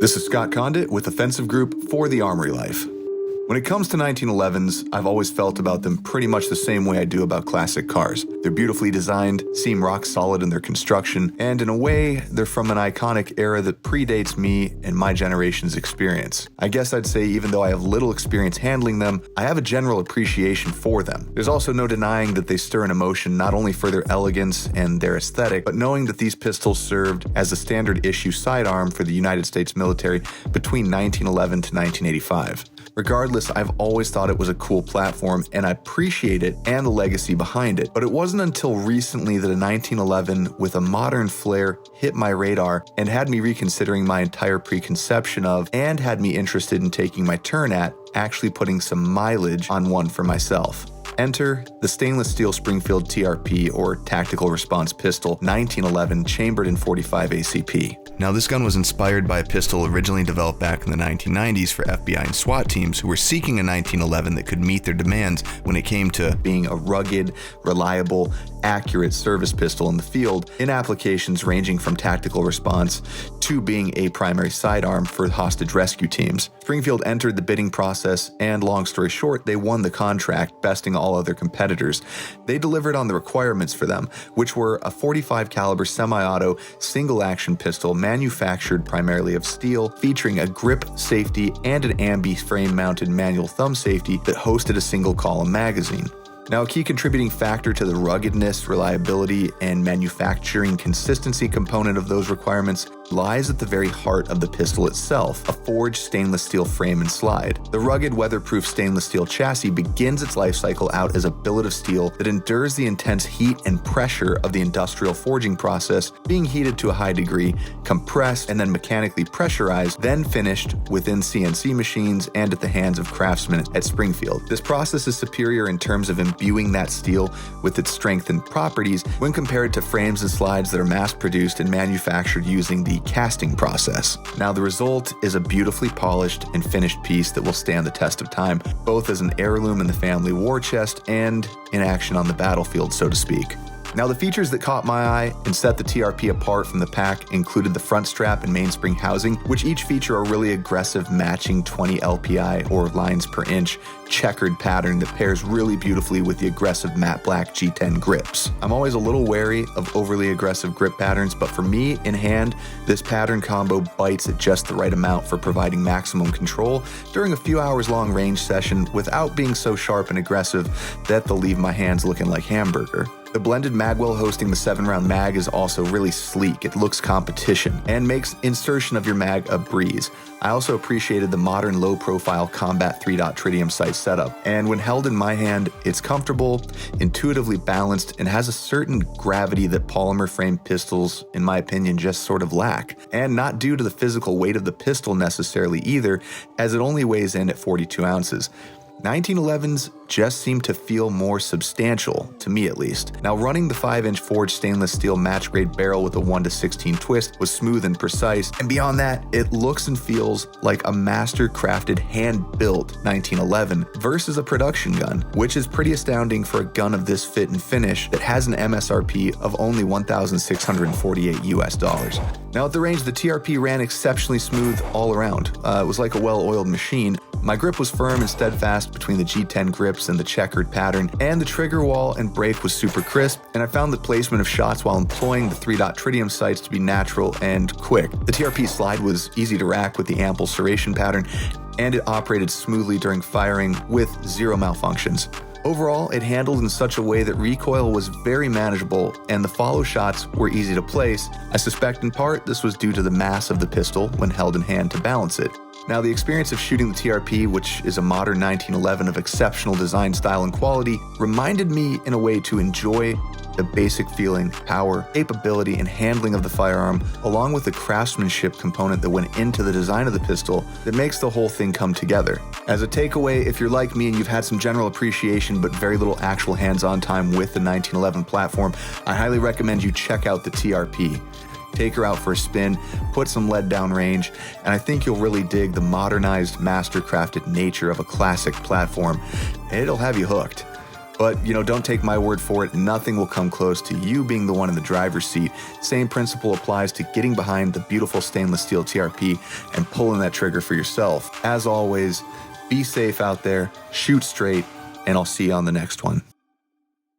This is Scott Condit with Offensive Group for the Armory Life. When it comes to 1911s, I've always felt about them pretty much the same way I do about classic cars. They're beautifully designed, seem rock solid in their construction, and in a way, they're from an iconic era that predates me and my generation's experience. I guess I'd say even though I have little experience handling them, I have a general appreciation for them. There's also no denying that they stir an emotion not only for their elegance and their aesthetic, but knowing that these pistols served as a standard issue sidearm for the United States military between 1911 to 1985. Regardless, I've always thought it was a cool platform and I appreciate it and the legacy behind it. But it wasn't until recently that a 1911 with a modern flair hit my radar and had me reconsidering my entire preconception of and had me interested in taking my turn at actually putting some mileage on one for myself. Enter the stainless steel Springfield TRP, or Tactical Response Pistol, 1911, chambered in .45 ACP. Now, this gun was inspired by a pistol originally developed back in the 1990s for FBI and SWAT teams who were seeking a 1911 that could meet their demands when it came to being a rugged, reliable, accurate service pistol in the field in applications ranging from tactical response to being a primary sidearm for hostage rescue teams. Springfield entered the bidding process and, long story short, they won the contract, besting all other competitors. They delivered on the requirements for them, which were a .45 caliber semi-auto single-action pistol manufactured primarily of steel, featuring a grip safety and an ambi frame-mounted manual thumb safety that hosted a single-column magazine. Now, a key contributing factor to the ruggedness, reliability, and manufacturing consistency component of those requirements lies at the very heart of the pistol itself, a forged stainless steel frame and slide. The rugged, weatherproof stainless steel chassis begins its life cycle out as a billet of steel that endures the intense heat and pressure of the industrial forging process, being heated to a high degree, compressed, and then mechanically pressurized, then finished within CNC machines and at the hands of craftsmen at Springfield. This process is superior in terms of imbuing that steel with its strength and properties when compared to frames and slides that are mass-produced and manufactured using the casting process. Now, the result is a beautifully polished and finished piece that will stand the test of time, both as an heirloom in the family war chest and in action on the battlefield, so to speak. Now, the features that caught my eye and set the TRP apart from the pack included the front strap and mainspring housing, which each feature a really aggressive matching 20 LPI or lines per inch checkered pattern that pairs really beautifully with the aggressive matte black G10 grips. I'm always a little wary of overly aggressive grip patterns, but for me, in hand, this pattern combo bites at just the right amount for providing maximum control during a few hours long range session without being so sharp and aggressive that they'll leave my hands looking like hamburger. The blended magwell hosting the 7-round mag is also really sleek. It looks competition and makes insertion of your mag a breeze. I also appreciated the modern low-profile combat 3-dot tritium sight setup, and when held in my hand, it's comfortable, intuitively balanced, and has a certain gravity that polymer frame pistols, in my opinion, just sort of lack. And not due to the physical weight of the pistol necessarily either, as it only weighs in at 42 ounces. 1911s just seem to feel more substantial, to me at least. Now, running the 5-inch forged stainless steel match-grade barrel with a 1:16 twist was smooth and precise, and beyond that, it looks and feels like a master-crafted, hand-built 1911 versus a production gun, which is pretty astounding for a gun of this fit and finish that has an MSRP of only $1,648 US. Now, at the range, the TRP ran exceptionally smooth all around. It was like a well-oiled machine. My grip was firm and steadfast between the G10 grips and the checkered pattern, and the trigger wall and brake was super crisp, and I found the placement of shots while employing the 3-dot tritium sights to be natural and quick. The TRP slide was easy to rack with the ample serration pattern, and it operated smoothly during firing with zero malfunctions. Overall, it handled in such a way that recoil was very manageable and the follow shots were easy to place. I suspect in part this was due to the mass of the pistol when held in hand to balance it. Now, the experience of shooting the TRP, which is a modern 1911 of exceptional design, style, and quality, reminded me in a way to enjoy the basic feeling, power, capability, and handling of the firearm, along with the craftsmanship component that went into the design of the pistol that makes the whole thing come together. As a takeaway, if you're like me and you've had some general appreciation but very little actual hands-on time with the 1911 platform, I highly recommend you check out the TRP. Take her out for a spin, put some lead down range, and I think you'll really dig the modernized, master-crafted nature of a classic platform, and it'll have you hooked. But, don't take my word for it. Nothing will come close to you being the one in the driver's seat. Same principle applies to getting behind the beautiful stainless steel TRP and pulling that trigger for yourself. As always, be safe out there, shoot straight, and I'll see you on the next one.